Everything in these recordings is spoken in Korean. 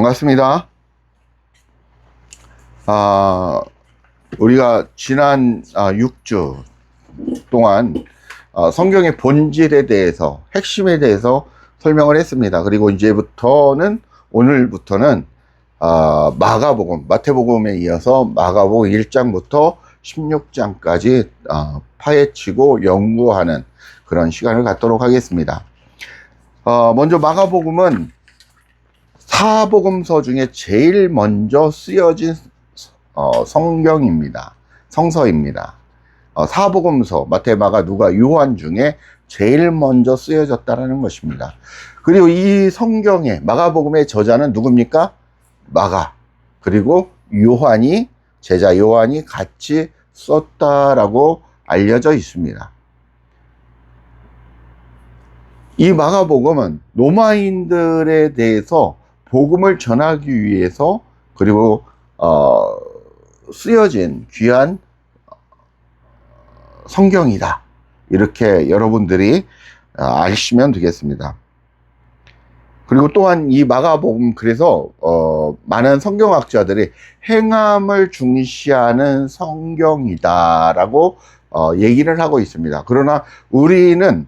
반갑습니다. 우리가 지난 6주 동안 성경의 본질에 대해서, 핵심에 대해서 설명을 했습니다. 그리고 오늘부터는 마가복음, 마태복음에 이어서 마가복음 1장부터 16장까지 파헤치고 연구하는 그런 시간을 갖도록 하겠습니다. 먼저 마가복음은 사복음서 중에 제일 먼저 쓰여진 성서입니다. 사복음서, 마태, 마가, 누가, 요한 중에 제일 먼저 쓰여졌다는 것입니다. 그리고 이 성경의 마가복음의 저자는 누굽니까? 마가, 그리고 제자 요한이 같이 썼다라고 알려져 있습니다. 이 마가복음은 로마인들에 대해서 복음을 전하기 위해서, 그리고 쓰여진 귀한 성경이다, 이렇게 여러분들이 아시면 되겠습니다. 그리고 또한 이 마가복음, 그래서 많은 성경학자들이 행함을 중시하는 성경이다라고 얘기를 하고 있습니다. 그러나 우리는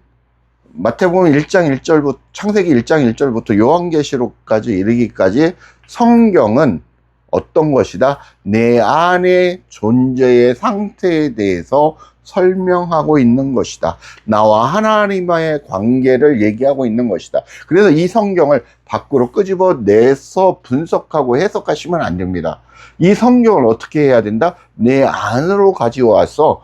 마태복음 1장 1절부터, 창세기 1장 1절부터 요한계시록까지 이르기까지 성경은 어떤 것이다? 내 안의 존재의 상태에 대해서 설명하고 있는 것이다. 나와 하나님과의 관계를 얘기하고 있는 것이다. 그래서 이 성경을 밖으로 끄집어내서 분석하고 해석하시면 안 됩니다. 이 성경을 어떻게 해야 된다? 내 안으로 가져와서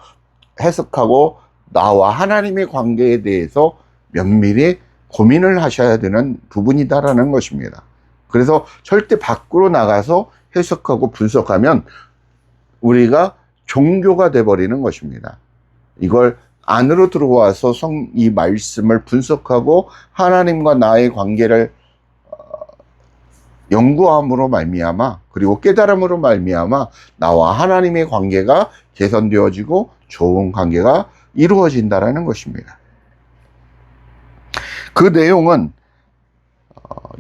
해석하고 나와 하나님의 관계에 대해서 면밀히 고민을 하셔야 되는 부분이다라는 것입니다. 그래서 절대 밖으로 나가서 해석하고 분석하면 우리가 종교가 돼버리는 것입니다. 이걸 안으로 들어와서 이 말씀을 분석하고 하나님과 나의 관계를 연구함으로 말미암아, 그리고 깨달음으로 말미암아 나와 하나님의 관계가 개선되어지고 좋은 관계가 이루어진다라는 것입니다. 그 내용은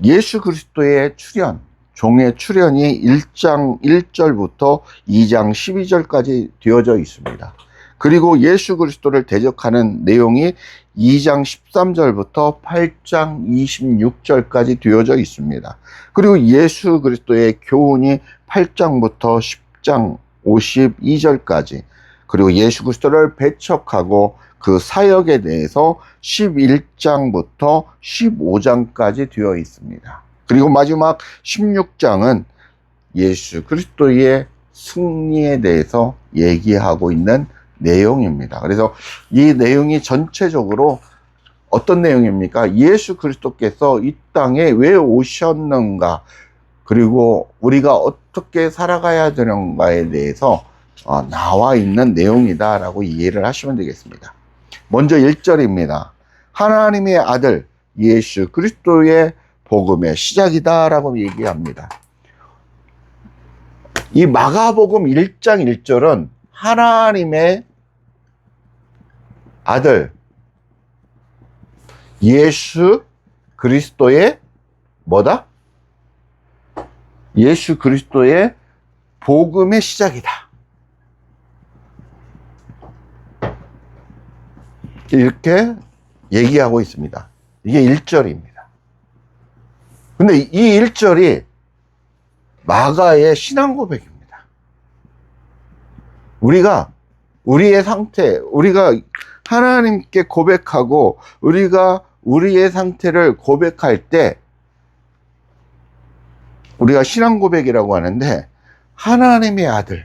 예수 그리스도의 출현, 종의 출현이 1장 1절부터 2장 12절까지 되어져 있습니다. 그리고 예수 그리스도를 대적하는 내용이 2장 13절부터 8장 26절까지 되어져 있습니다. 그리고 예수 그리스도의 교훈이 8장부터 10장 52절까지, 그리고 예수 그리스도를 배척하고 그 사역에 대해서 11장부터 15장까지 되어 있습니다. 그리고 마지막 16장은 예수 그리스도의 승리에 대해서 얘기하고 있는 내용입니다. 그래서 이 내용이 전체적으로 어떤 내용입니까? 예수 그리스도께서 이 땅에 왜 오셨는가, 그리고 우리가 어떻게 살아가야 되는가에 대해서 나와 있는 내용이다라고 이해를 하시면 되겠습니다. 먼저 1절입니다. 하나님의 아들 예수 그리스도의 복음의 시작이다라고 얘기합니다. 이 마가복음 1장 1절은 하나님의 아들 예수 그리스도의 뭐다? 예수 그리스도의 복음의 시작이다, 이렇게 얘기하고 있습니다. 이게 1절입니다. 근데 이 1절이 마가의 신앙 고백입니다. 우리가 우리의 상태, 우리가 하나님께 고백하고 우리가 우리의 상태를 고백할 때 우리가 신앙 고백이라고 하는데, 하나님의 아들이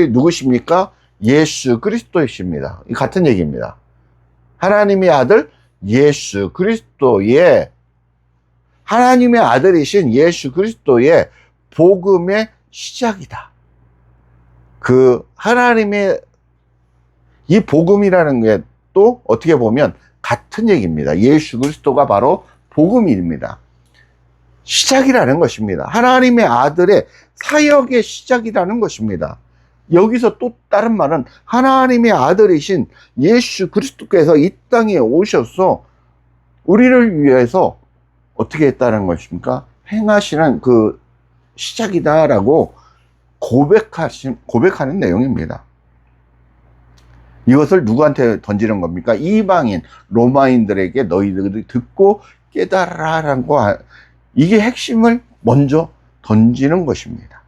누구십니까? 예수 그리스도이십니다. 같은 얘기입니다. 하나님의 아들 예수 그리스도의, 하나님의 아들이신 예수 그리스도의 복음의 시작이다. 그 하나님의 이 복음이라는 게 또 어떻게 보면 같은 얘기입니다. 예수 그리스도가 바로 복음입니다. 시작이라는 것입니다. 하나님의 아들의 사역의 시작이라는 것입니다. 여기서 또 다른 말은 하나님의 아들이신 예수 그리스도께서 이 땅에 오셔서 우리를 위해서 어떻게 했다는 것입니까? 행하시는 그 시작이다라고 고백하는 내용입니다. 이것을 누구한테 던지는 겁니까? 이방인, 로마인들에게 너희들이 듣고 깨달아라고 이게 핵심을 먼저 던지는 것입니다.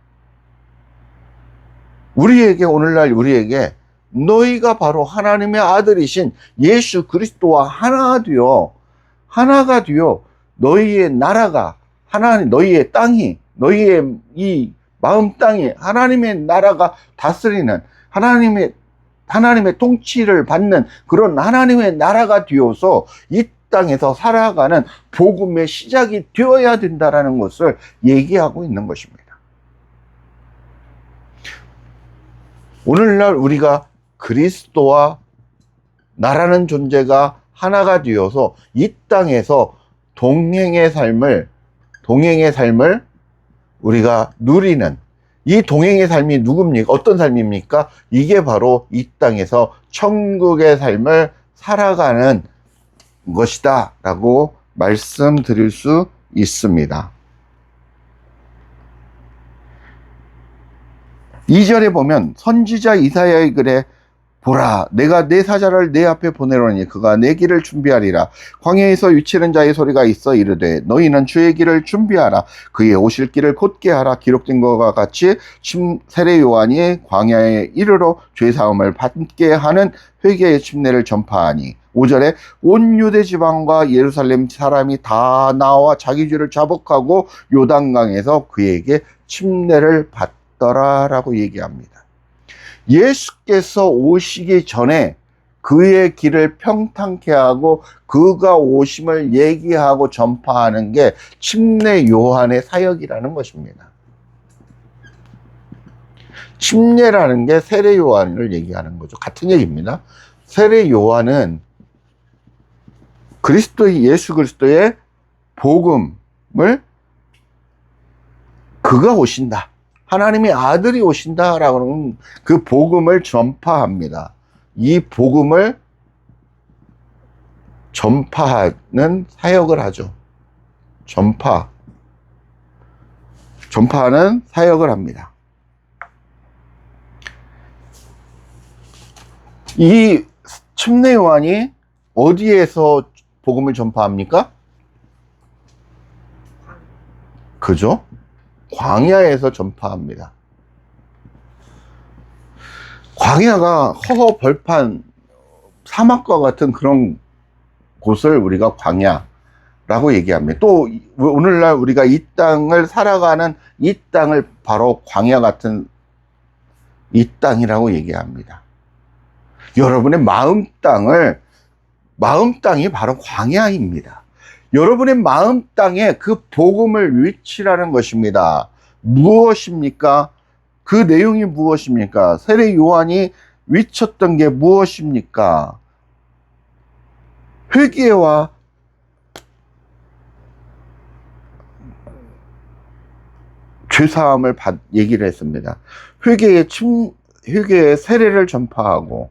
오늘날 우리에게 너희가 바로 하나님의 아들이신 예수 그리스도와 하나가 되어 너희의 나라가 너희의 땅이, 너희의 이 마음 땅이 하나님의 나라가 다스리는 하나님의 통치를 받는 그런 하나님의 나라가 되어서 이 땅에서 살아가는 복음의 시작이 되어야 된다라는 것을 얘기하고 있는 것입니다. 오늘날 우리가 그리스도와 나라는 존재가 하나가 되어서 이 땅에서 동행의 삶을 우리가 누리는 이 동행의 삶이 누굽니까? 어떤 삶입니까? 이게 바로 이 땅에서 천국의 삶을 살아가는 것이다 라고 말씀드릴 수 있습니다. 2절에 보면 선지자 이사야의 글에 보라, 내가 내 사자를 내 앞에 보내노니 그가 내 길을 준비하리라. 광야에서 위치는 자의 소리가 있어 이르되 너희는 주의 길을 준비하라. 그의 오실 길을 곧게 하라. 기록된 것과 같이 세례 요한이 광야에 이르러 죄사함을 받게 하는 회개의 침례를 전파하니 5절에 온 유대 지방과 예루살렘 사람이 다 나와 자기 죄를 자복하고 요단강에서 그에게 침례를 받더라라고 얘기합니다. 예수께서 오시기 전에 그의 길을 평탄케 하고 그가 오심을 얘기하고 전파하는 게 침례 요한의 사역이라는 것입니다. 침례라는 게 세례 요한을 얘기하는 거죠. 같은 얘기입니다. 세례 요한은 예수 그리스도의 복음을 그가 오신다, 하나님의 아들이 오신다라고 하는 그 복음을 전파합니다. 이 복음을 전파하는 사역을 하죠. 전파하는 사역을 합니다. 이 침례 요한이 어디에서 복음을 전파합니까? 그죠? 광야에서 전파합니다. 광야가 허허벌판 사막과 같은 그런 곳을 우리가 광야라고 얘기합니다. 또 오늘날 우리가 이 땅을 살아가는 이 땅을 바로 광야 같은 이 땅이라고 얘기합니다. 여러분의 마음 땅이 바로 광야입니다. 여러분의 마음 땅에 그 복음을 외치라는 것입니다. 무엇입니까? 그 내용이 무엇입니까? 세례 요한이 외쳤던 게 무엇입니까? 회개와 죄사함을 얘기를 했습니다. 회개의 세례를 전파하고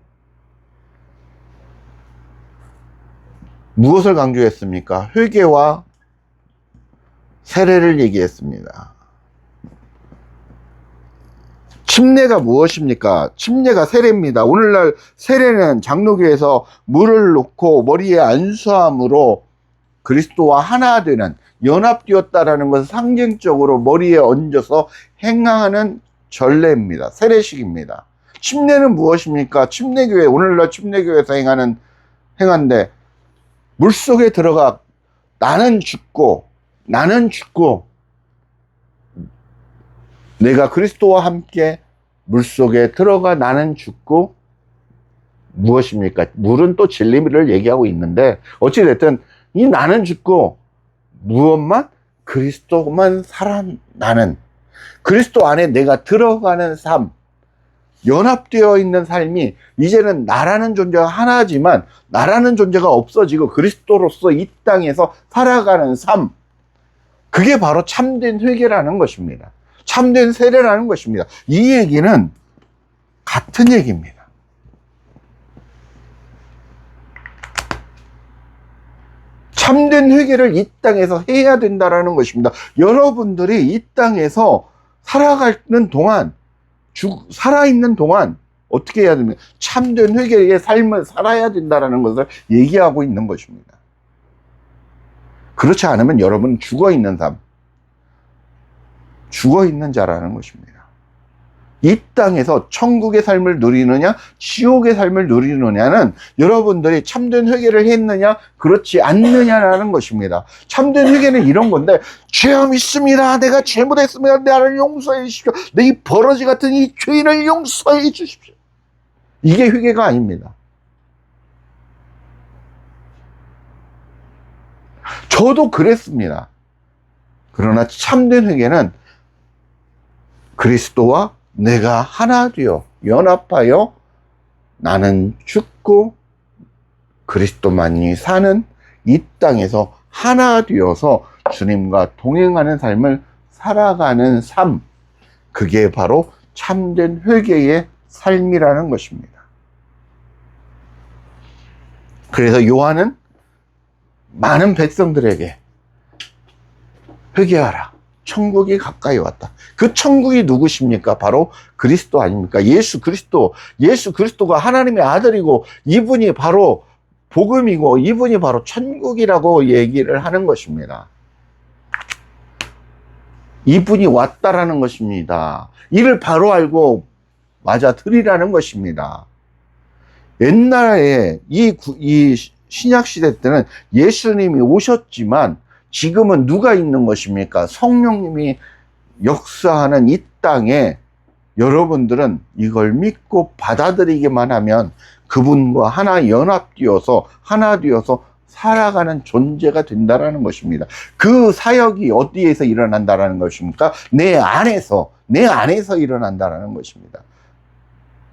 무엇을 강조했습니까? 회개와 세례를 얘기했습니다. 침례가 무엇입니까? 침례가 세례입니다. 오늘날 세례는 장로교에서 물을 놓고 머리에 안수함으로 그리스도와 하나 되는, 연합되었다라는 것을 상징적으로 머리에 얹어서 행하는 전례입니다. 세례식입니다. 침례는 무엇입니까? 오늘날 침례교에서 행한데 물속에 들어가 나는 죽고 내가 그리스도와 함께 물속에 들어가 나는 죽고 무엇입니까? 물은 또 진리를 얘기하고 있는데 어찌됐든 이 나는 죽고 무엇만? 그리스도만 살아나는, 그리스도 안에 내가 들어가는 삶, 연합되어 있는 삶이 이제는 나라는 존재가 하나지만 나라는 존재가 없어지고 그리스도로서 이 땅에서 살아가는 삶, 그게 바로 참된 회개라는 것입니다. 참된 세례라는 것입니다. 이 얘기는 같은 얘기입니다. 참된 회개를 이 땅에서 해야 된다라는 것입니다. 여러분들이 이 땅에서 살아가는 동안, 살아있는 동안 어떻게 해야 됩니까? 참된 회개의 삶을 살아야 된다라는 것을 얘기하고 있는 것입니다. 그렇지 않으면 여러분은 죽어있는 삶, 죽어있는 자라는 것입니다. 이 땅에서 천국의 삶을 누리느냐 지옥의 삶을 누리느냐는 여러분들이 참된 회개를 했느냐 그렇지 않느냐라는 것입니다. 참된 회개는 이런 건데, 죄가 있습니다, 내가 잘못했습니다, 나를 용서해 주십시오, 내 이 버러지 같은 이 죄인을 용서해 주십시오, 이게 회개가 아닙니다. 저도 그랬습니다. 그러나 참된 회개는 그리스도와 내가 하나 되어 연합하여 나는 죽고 그리스도만이 사는 이 땅에서 하나 되어서 주님과 동행하는 삶을 살아가는 삶, 그게 바로 참된 회개의 삶이라는 것입니다. 그래서 요한은 많은 백성들에게 회개하라, 천국이 가까이 왔다. 그 천국이 누구십니까? 바로 그리스도 아닙니까? 예수 그리스도가 하나님의 아들이고, 이분이 바로 복음이고, 이분이 바로 천국이라고 얘기를 하는 것입니다. 이분이 왔다라는 것입니다. 이를 바로 알고 맞아들이라는 것입니다. 옛날에 이 신약 시대 때는 예수님이 오셨지만, 지금은 누가 있는 것입니까? 성령님이 역사하는 이 땅에 여러분들은 이걸 믿고 받아들이기만 하면 그분과 하나 되어서 살아가는 존재가 된다라는 것입니다. 그 사역이 어디에서 일어난다라는 것입니까? 내 안에서 일어난다라는 것입니다.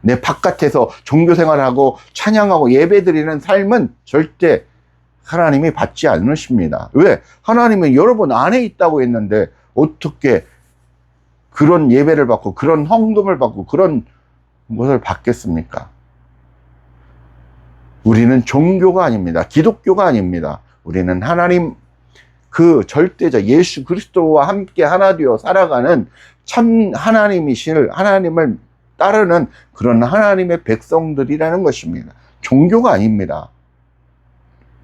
내 바깥에서 종교 생활하고 찬양하고 예배드리는 삶은 절대 하나님이 받지 않으십니다. 왜? 하나님은 여러분 안에 있다고 했는데 어떻게 그런 예배를 받고 그런 헌금을 받고 그런 것을 받겠습니까? 우리는 종교가 아닙니다. 기독교가 아닙니다. 우리는 하나님, 그 절대자 예수 그리스도와 함께 하나 되어 살아가는 참 하나님이실, 하나님을 따르는 그런 하나님의 백성들이라는 것입니다. 종교가 아닙니다.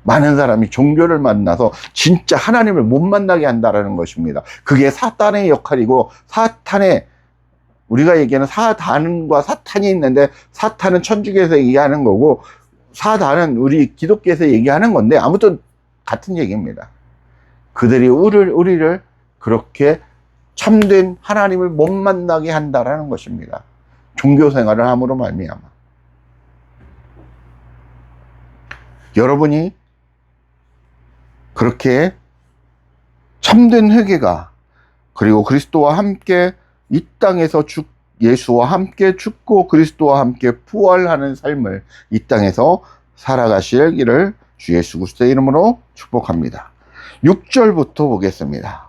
많은 사람이 종교를 만나서 진짜 하나님을 못 만나게 한다는 것입니다. 그게 사탄의 역할이고, 우리가 얘기하는 사단과 사탄이 있는데, 사탄은 천주교에서 얘기하는 거고, 사단은 우리 기독교에서 얘기하는 건데, 아무튼 같은 얘기입니다. 그들이 우리를 그렇게 참된 하나님을 못 만나게 한다라는 것입니다. 종교 생활을 함으로 말미암아. 여러분이 그렇게 참된 회개가, 그리고 그리스도와 함께 이 땅에서 예수와 함께 죽고 그리스도와 함께 부활하는 삶을 이 땅에서 살아가실 길을 주 예수 그리스도의 이름으로 축복합니다. 6절부터 보겠습니다.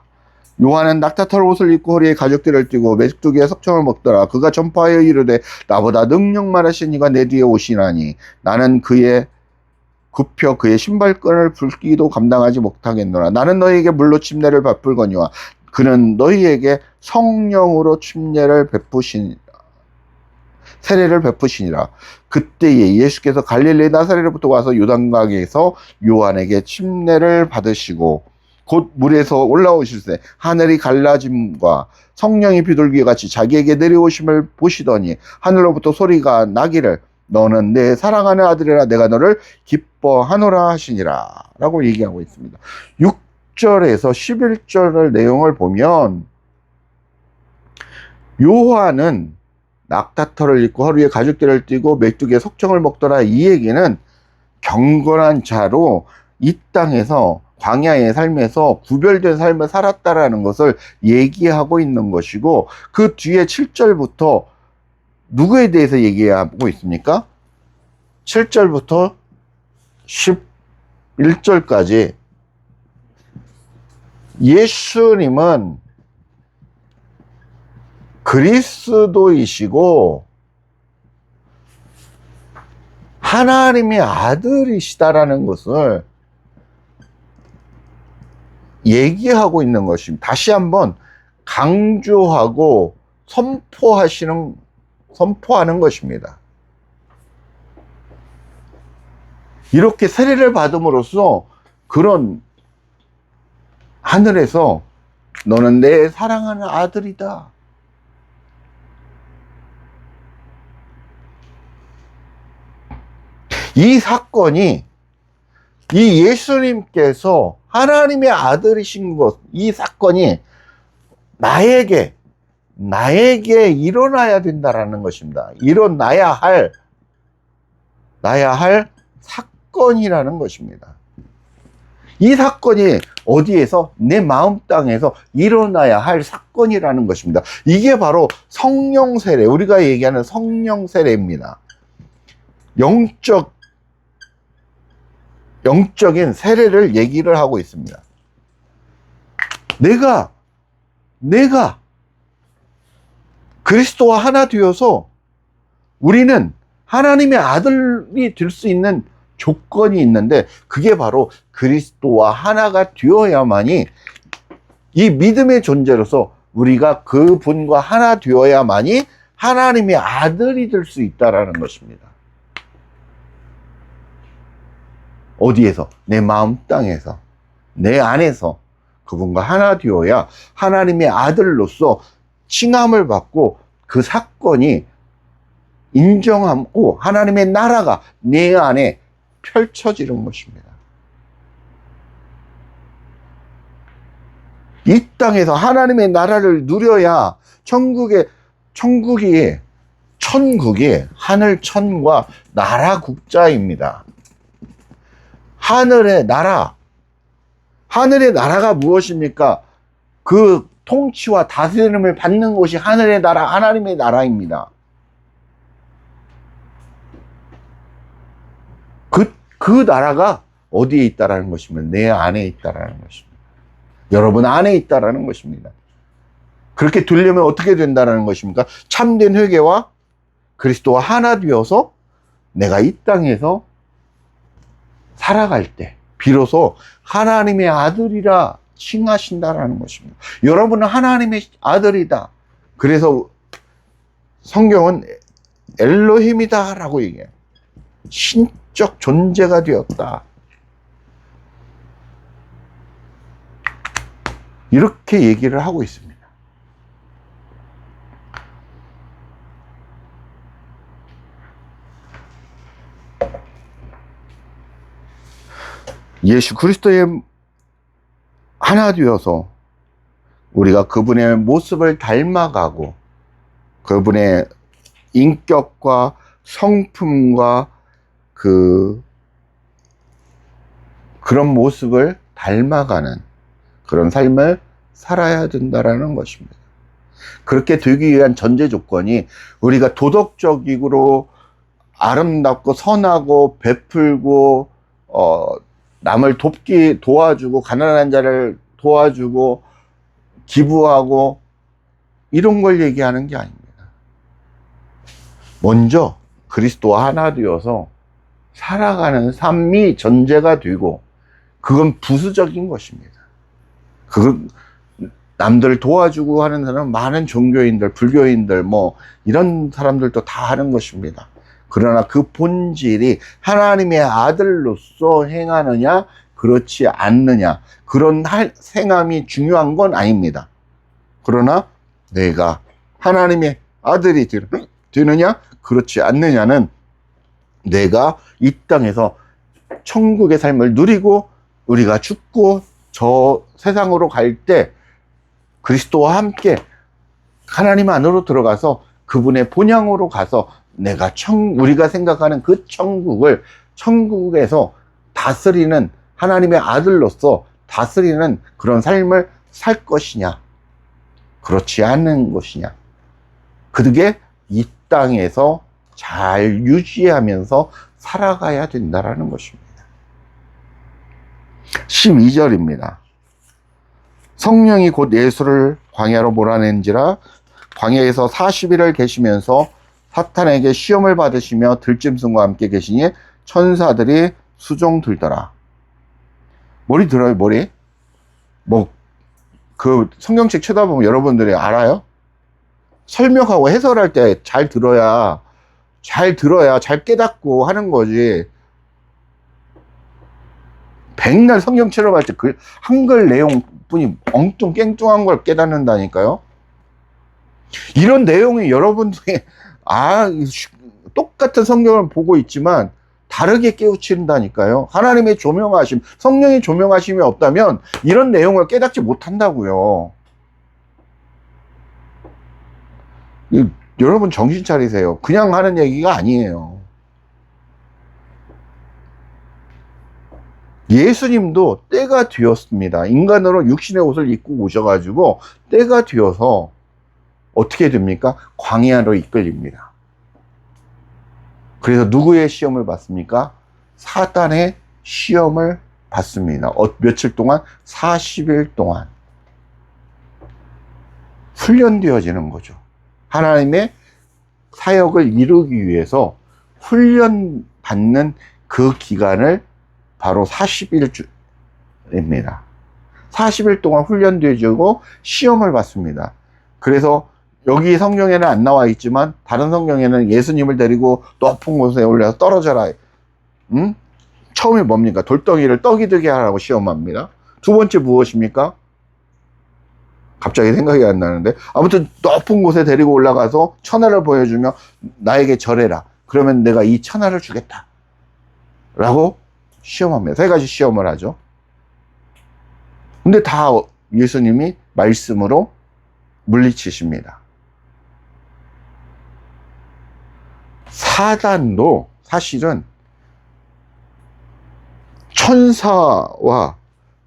요한은 낙타털 옷을 입고 허리에 가죽띠를 띠고 메뚜기의 석청을 먹더라. 그가 전파하여 이르되 나보다 능력 많으신 이가 내 뒤에 오시나니 나는 굽혀 그의 신발끈을 붉기도 감당하지 못하겠노라. 나는 너희에게 물로 침례를 베풀거니와 그는 너희에게 성령으로 세례를 베푸시니라. 그때에 예수께서 갈릴리 나사렛으로부터 와서 요단강에서 요한에게 침례를 받으시고 곧 물에서 올라오실새 하늘이 갈라짐과 성령이 비둘기 같이 자기에게 내려오심을 보시더니 하늘로부터 소리가 나기를 너는 내 사랑하는 아들이라 내가 너를 기뻐하노라 하시니라 라고 얘기하고 있습니다. 6절에서 11절 내용을 보면 요한은 낙타털을 입고 허리에 가죽띠를 띠고 메뚜기의 석청을 먹더라, 이 얘기는 경건한 자로 이 땅에서 광야의 삶에서 구별된 삶을 살았다라는 것을 얘기하고 있는 것이고, 그 뒤에 7절부터 누구에 대해서 얘기하고 있습니까? 7절부터 11절까지 예수님은 그리스도이시고 하나님의 아들이시다라는 것을 얘기하고 있는 것입니다. 다시 한번 강조하고 선포하는 것입니다. 이렇게 세례를 받음으로써 그런 하늘에서 너는 내 사랑하는 아들이다. 이 사건이, 이 예수님께서 하나님의 아들이신 것, 이 사건이 나에게 일어나야 된다라는 것입니다. 일어나야 할 사건이라는 것입니다. 이 사건이 어디에서? 내 마음 땅에서 일어나야 할 사건이라는 것입니다. 이게 바로 성령 세례, 우리가 얘기하는 성령 세례입니다. 영적인 세례를 얘기를 하고 있습니다. 내가 그리스도와 하나 되어서 우리는 하나님의 아들이 될 수 있는 조건이 있는데, 그게 바로 그리스도와 하나가 되어야만이, 이 믿음의 존재로서 우리가 그분과 하나 되어야만이 하나님의 아들이 될 수 있다라는 것입니다. 어디에서? 내 마음 땅에서, 내 안에서 그분과 하나 되어야 하나님의 아들로서 칭함을 받고 그 사건이 인정하고 하나님의 나라가 내 안에 펼쳐지는 것입니다. 이 땅에서 하나님의 나라를 누려야 천국이 하늘천과 나라 국자입니다. 하늘의 나라가 무엇입니까? 그 통치와 다스림을 받는 곳이 하늘의 나라, 하나님의 나라입니다. 그 나라가 어디에 있다라는 것이면 내 안에 있다라는 것입니다. 여러분 안에 있다라는 것입니다. 그렇게 되려면 어떻게 된다라는 것입니까? 참된 회개와 그리스도와 하나 되어서 내가 이 땅에서 살아갈 때 비로소 하나님의 아들이라 칭하신다라는 것입니다. 여러분은 하나님의 아들이다. 그래서 성경은 엘로힘이다 라고 얘기해요. 신적 존재가 되었다. 이렇게 얘기를 하고 있습니다. 예수 그리스도의 하나 되어서 우리가 그분의 모습을 닮아가고 그분의 인격과 성품과 그런 모습을 닮아가는 그런 삶을 살아야 된다라는 것입니다. 그렇게 되기 위한 전제 조건이 우리가 도덕적으로 아름답고 선하고 베풀고 남을 도와주고 가난한 자를 도와주고 기부하고 이런 걸 얘기하는 게 아닙니다. 먼저 그리스도와 하나 되어서 살아가는 삶이 전제가 되고, 그건 부수적인 것입니다. 그건 남들 도와주고 하는 사람은 많은 종교인들, 불교인들 이런 사람들도 다 하는 것입니다. 그러나 그 본질이 하나님의 아들로서 행하느냐 그렇지 않느냐, 그런 행함이 중요한 건 아닙니다. 그러나 내가 하나님의 아들이 되느냐 그렇지 않느냐는 내가 이 땅에서 천국의 삶을 누리고 우리가 죽고 저 세상으로 갈 때 그리스도와 함께 하나님 안으로 들어가서 그분의 본향으로 가서 내가 우리가 생각하는 그 천국에서 다스리는 하나님의 아들로서 다스리는 그런 삶을 살 것이냐 그렇지 않은 것이냐, 그게 이 땅에서 잘 유지하면서 살아가야 된다라는 것입니다. 12절입니다. 성령이 곧 예수를 광야로 몰아낸지라 광야에서 40일을 계시면서 사탄에게 시험을 받으시며 들짐승과 함께 계시니 천사들이 수종 들더라. 머리 들어요, 머리? 뭐, 그 성경책 쳐다보면 여러분들이 알아요? 설명하고 해설할 때 잘 들어야 잘 깨닫고 하는 거지. 백날 성경처럼 할 때 그 한글 내용뿐이 엉뚱 깽뚱한 걸 깨닫는다니까요. 이런 내용이 여러분들이 똑같은 성경을 보고 있지만 다르게 깨우친다니까요. 하나님의 조명하심, 성령의 조명하심이 없다면 이런 내용을 깨닫지 못한다고요. 여러분 정신 차리세요. 그냥 하는 얘기가 아니에요. 예수님도 때가 되었습니다. 인간으로 육신의 옷을 입고 오셔가지고 때가 되어서 어떻게 됩니까? 광야로 이끌립니다. 그래서 누구의 시험을 받습니까? 사단의 시험을 받습니다. 며칠 동안? 40일 동안 훈련되어지는 거죠. 하나님의 사역을 이루기 위해서 훈련받는 그 기간을 바로 40일입니다. 40일 동안 훈련되어지고 시험을 받습니다. 그래서 여기 성경에는 안 나와 있지만 다른 성경에는 예수님을 데리고 높은 곳에 올려서 떨어져라. 처음에 뭡니까? 돌덩이를 떡이 되게 하라고 시험합니다. 두 번째 무엇입니까? 갑자기 생각이 안 나는데, 아무튼 높은 곳에 데리고 올라가서 천하를 보여주며 나에게 절해라. 그러면 내가 이 천하를 주겠다 라고 시험합니다. 세 가지 시험을 하죠. 근데 다 예수님이 말씀으로 물리치십니다. 사단도 사실은 천사와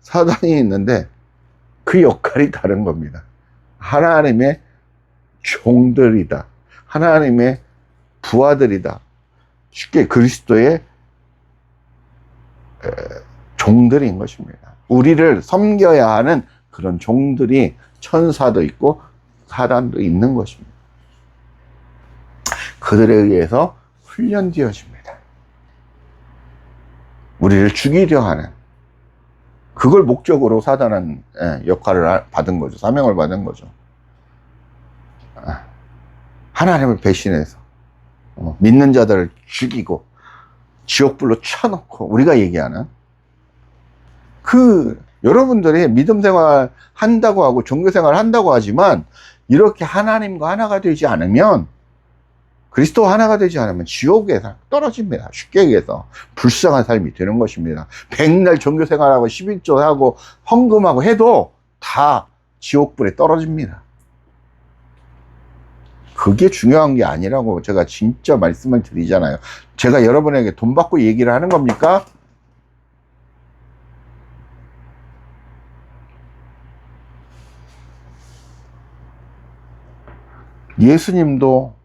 사단이 있는데 그 역할이 다른 겁니다. 하나님의 종들이다. 하나님의 부하들이다. 쉽게 그리스도의 종들인 것입니다. 우리를 섬겨야 하는 그런 종들이 천사도 있고 사단도 있는 것입니다. 그들에 의해서 훈련되어집니다. 우리를 죽이려 하는, 그걸 목적으로 사단은 역할을 받은 거죠. 사명을 받은 거죠. 하나님을 배신해서 믿는 자들을 죽이고 지옥불로 쳐놓고, 우리가 얘기하는 여러분들이 믿음 생활 한다고 하고 종교 생활 한다고 하지만 이렇게 하나님과 하나가 되지 않으면, 그리스도 하나가 되지 않으면 지옥에 떨어집니다. 쉽게 얘기해서 불쌍한 삶이 되는 것입니다. 백날 종교 생활하고 11조하고 헌금하고 해도 다 지옥불에 떨어집니다. 그게 중요한 게 아니라고 제가 진짜 말씀을 드리잖아요. 제가 여러분에게 돈 받고 얘기를 하는 겁니까? 예수님도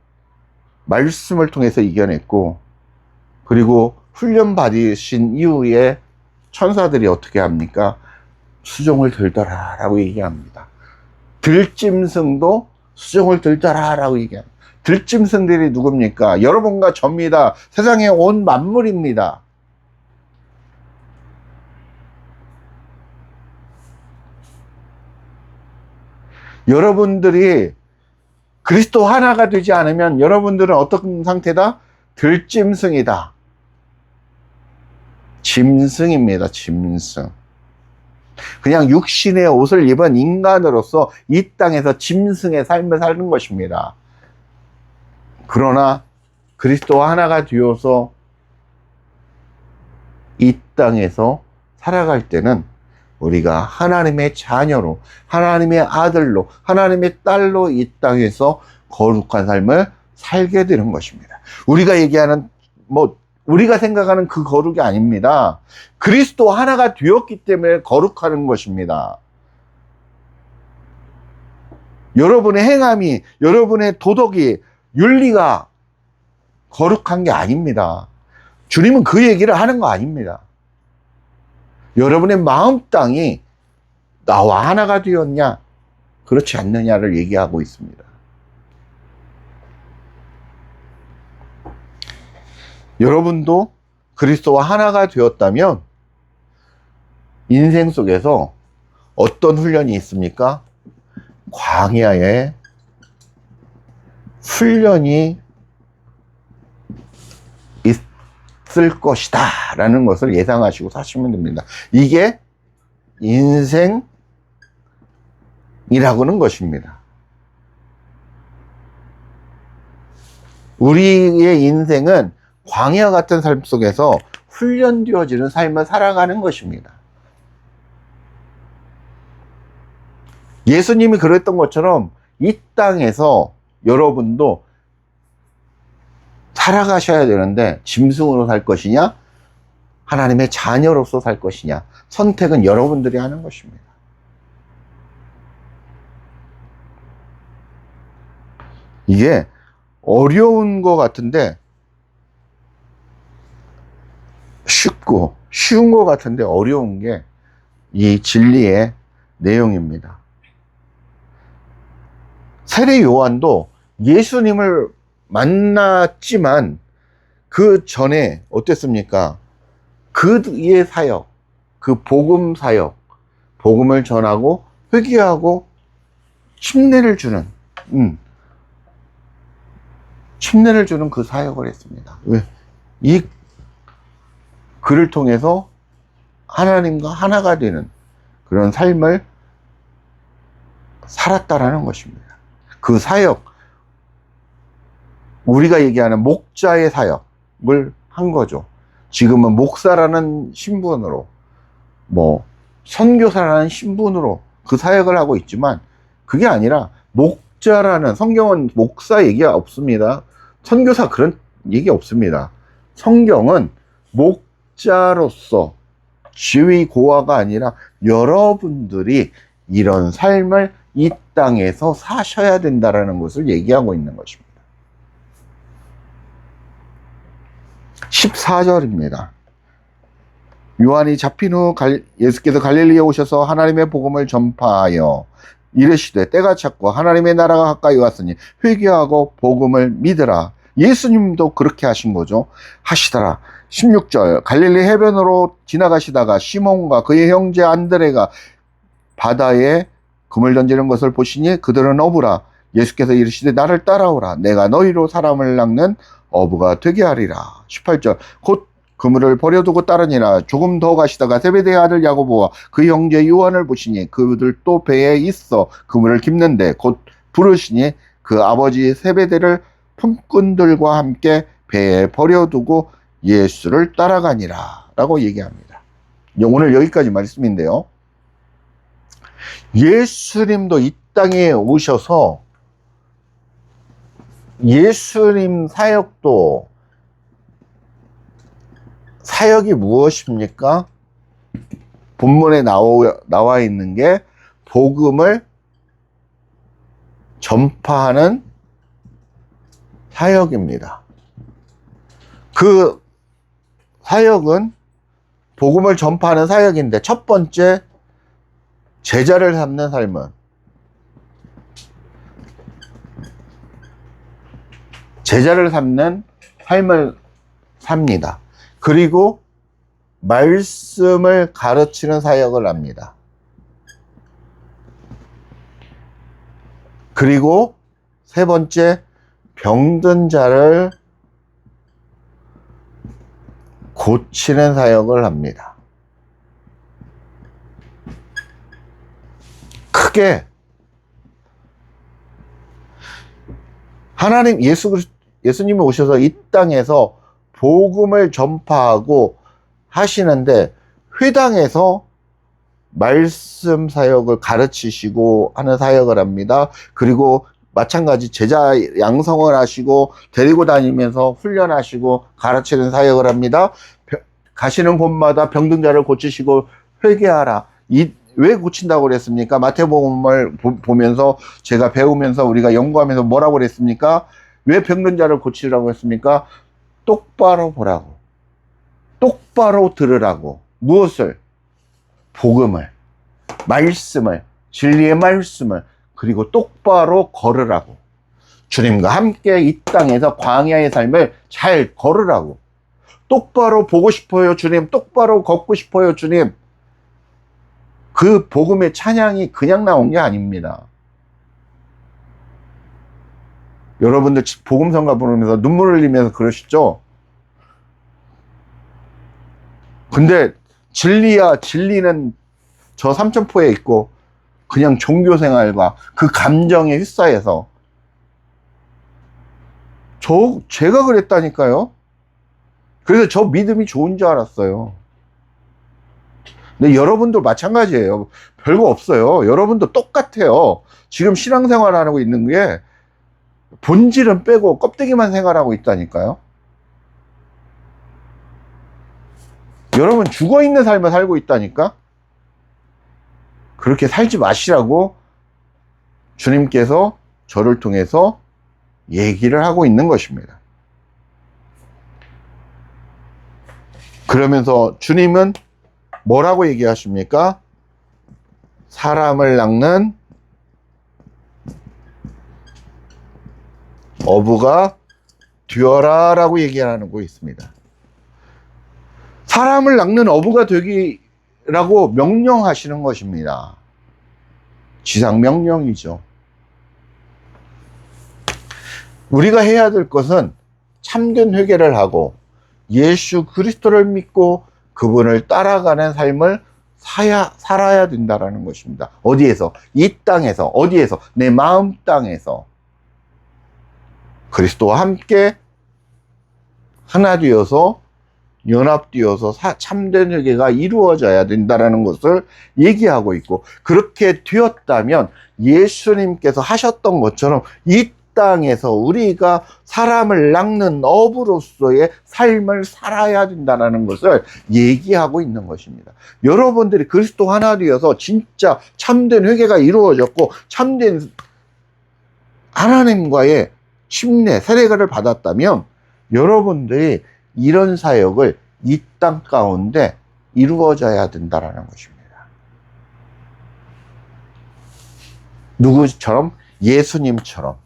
말씀을 통해서 이겨냈고, 그리고 훈련 받으신 이후에 천사들이 어떻게 합니까? 수종을 들더라 라고 얘기합니다. 들짐승도 수종을 들더라 라고 얘기합니다. 들짐승들이 누굽니까? 여러분과 접니다. 세상에 온 만물입니다. 여러분들이 그리스도 하나가 되지 않으면 여러분들은 어떤 상태다? 들짐승이다. 짐승입니다. 짐승. 그냥 육신의 옷을 입은 인간으로서 이 땅에서 짐승의 삶을 사는 것입니다. 그러나 그리스도 하나가 되어서 이 땅에서 살아갈 때는 우리가 하나님의 자녀로, 하나님의 아들로, 하나님의 딸로 이 땅에서 거룩한 삶을 살게 되는 것입니다. 우리가 얘기하는, 우리가 생각하는 그 거룩이 아닙니다. 그리스도 하나가 되었기 때문에 거룩하는 것입니다. 여러분의 행함이, 여러분의 도덕이, 윤리가 거룩한 게 아닙니다. 주님은 그 얘기를 하는 거 아닙니다. 여러분의 마음 땅이 나와 하나가 되었냐, 그렇지 않느냐를 얘기하고 있습니다. 여러분도 그리스도와 하나가 되었다면 인생 속에서 어떤 훈련이 있습니까? 광야에 훈련이 있을 것이다 라는 것을 예상하시고 사시면 됩니다. 이게 인생이라고는 것입니다. 우리의 인생은 광야 같은 삶 속에서 훈련되어지는 삶을 살아가는 것입니다. 예수님이 그랬던 것처럼 이 땅에서 여러분도 살아가셔야 되는데 짐승으로 살 것이냐, 하나님의 자녀로서 살 것이냐, 선택은 여러분들이 하는 것입니다. 이게 어려운 것 같은데 쉬운 것 같은데 어려운 게 이 진리의 내용입니다. 세례 요한도 예수님을 만났지만 그 전에 어땠습니까? 그의 사역, 그 복음 사역, 복음을 전하고 회개하고 침례를 주는 그 사역을 했습니다. 왜? 이 그를 통해서 하나님과 하나가 되는 그런 삶을 살았다라는 것입니다. 그 사역, 우리가 얘기하는 목자의 사역을 한 거죠. 지금은 목사라는 신분으로, 선교사라는 신분으로 그 사역을 하고 있지만, 그게 아니라 목자라는, 성경은 목사 얘기가 없습니다. 선교사 그런 얘기 없습니다. 성경은 목자로서 지위 고하가 아니라 여러분들이 이런 삶을 이 땅에서 사셔야 된다라는 것을 얘기하고 있는 것입니다. 14절입니다. 요한이 잡힌 후 예수께서 갈릴리에 오셔서 하나님의 복음을 전파하여 이르시되 때가 찼고 하나님의 나라가 가까이 왔으니 회개하고 복음을 믿으라. 예수님도 그렇게 하신 거죠. 하시더라. 16절 갈릴리 해변으로 지나가시다가 시몬과 그의 형제 안드레가 바다에 금을 던지는 것을 보시니 그들은 어부라. 예수께서 이르시되 나를 따라오라. 내가 너희로 사람을 낚는 어부가 되게 하리라. 18절 곧 그물을 버려두고 따르니라. 조금 더 가시다가 세베대의 아들 야고보와 그 형제 요한을 보시니 그들도 배에 있어 그물을 깁는데 곧 부르시니 그 아버지 세베대를 품꾼들과 함께 배에 버려두고 예수를 따라가니라 라고 얘기합니다. 오늘 여기까지 말씀인데요, 예수님도 이 땅에 오셔서 예수님 사역도, 사역이 무엇입니까? 본문에 나와 있는 게 복음을 전파하는 사역입니다. 그 사역은 복음을 전파하는 사역인데, 첫 번째 제자를 삼는 삶은 제자를 삼는 삶을 삽니다. 그리고 말씀을 가르치는 사역을 합니다. 그리고 세 번째, 병든 자를 고치는 사역을 합니다. 크게 하나님, 예수님이 오셔서 이 땅에서 복음을 전파하고 하시는데, 회당에서 말씀 사역을 가르치시고 하는 사역을 합니다. 그리고 마찬가지 제자 양성을 하시고 데리고 다니면서 훈련하시고 가르치는 사역을 합니다. 가시는 곳마다 병든 자를 고치시고 회개하라. 왜 고친다고 그랬습니까? 마태복음을 보면서, 제가 배우면서 우리가 연구하면서 뭐라고 그랬습니까? 왜 병든 자를 고치라고 했습니까? 똑바로 보라고, 똑바로 들으라고. 무엇을? 복음을, 말씀을, 진리의 말씀을, 그리고 똑바로 걸으라고. 주님과 함께 이 땅에서 광야의 삶을 잘 걸으라고. 똑바로 보고 싶어요 주님, 똑바로 걷고 싶어요 주님, 그 복음의 찬양이 그냥 나온 게 아닙니다. 여러분들 복음성가 부르면서 눈물을 흘리면서 그러시죠? 근데 진리야, 진리는 저 삼천포에 있고 그냥 종교생활과 그 감정에 휩싸여서 제가 그랬다니까요. 그래서 저 믿음이 좋은 줄 알았어요. 근데 여러분도 마찬가지예요. 별거 없어요. 여러분도 똑같아요. 지금 신앙생활 하고 있는 게 본질은 빼고 껍데기만 생활하고 있다니까요. 여러분 죽어있는 삶을 살고 있다니까. 그렇게 살지 마시라고 주님께서 저를 통해서 얘기를 하고 있는 것입니다. 그러면서 주님은 뭐라고 얘기하십니까? 사람을 낚는 어부가 되어라 라고 얘기하고 있습니다. 사람을 낚는 어부가 되기라고 명령하시는 것입니다. 지상명령이죠. 우리가 해야 될 것은 참된 회개를 하고 예수 그리스도를 믿고 그분을 따라가는 삶을 살아야 된다는 것입니다. 어디에서? 이 땅에서. 어디에서? 내 마음 땅에서. 그리스도와 함께 하나 되어서 연합되어서 참된 회개가 이루어져야 된다는 것을 얘기하고 있고, 그렇게 되었다면 예수님께서 하셨던 것처럼 이 땅에서 우리가 사람을 낚는 어부로서의 삶을 살아야 된다는 것을 얘기하고 있는 것입니다. 여러분들이 그리스도 하나 되어서 진짜 참된 회개가 이루어졌고 참된 하나님과의 침례, 세례를 받았다면 여러분들이 이런 사역을 이 땅 가운데 이루어져야 된다는 것입니다. 누구처럼? 예수님처럼.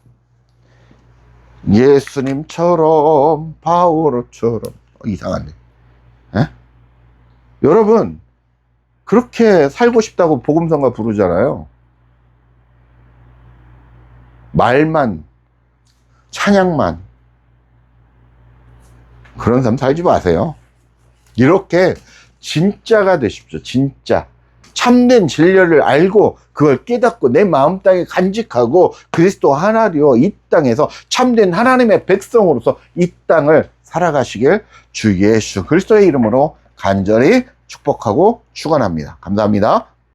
예수님처럼, 바오로처럼. 이상한데. 에? 여러분, 그렇게 살고 싶다고 복음성가 부르잖아요. 말만, 찬양만. 그런 삶 살지 마세요. 이렇게 진짜가 되십시오. 진짜. 참된 진리를 알고 그걸 깨닫고 내 마음 땅에 간직하고 그리스도 하나 되어 이 땅에서 참된 하나님의 백성으로서 이 땅을 살아가시길 주 예수 그리스도의 이름으로 간절히 축복하고 축원합니다. 감사합니다.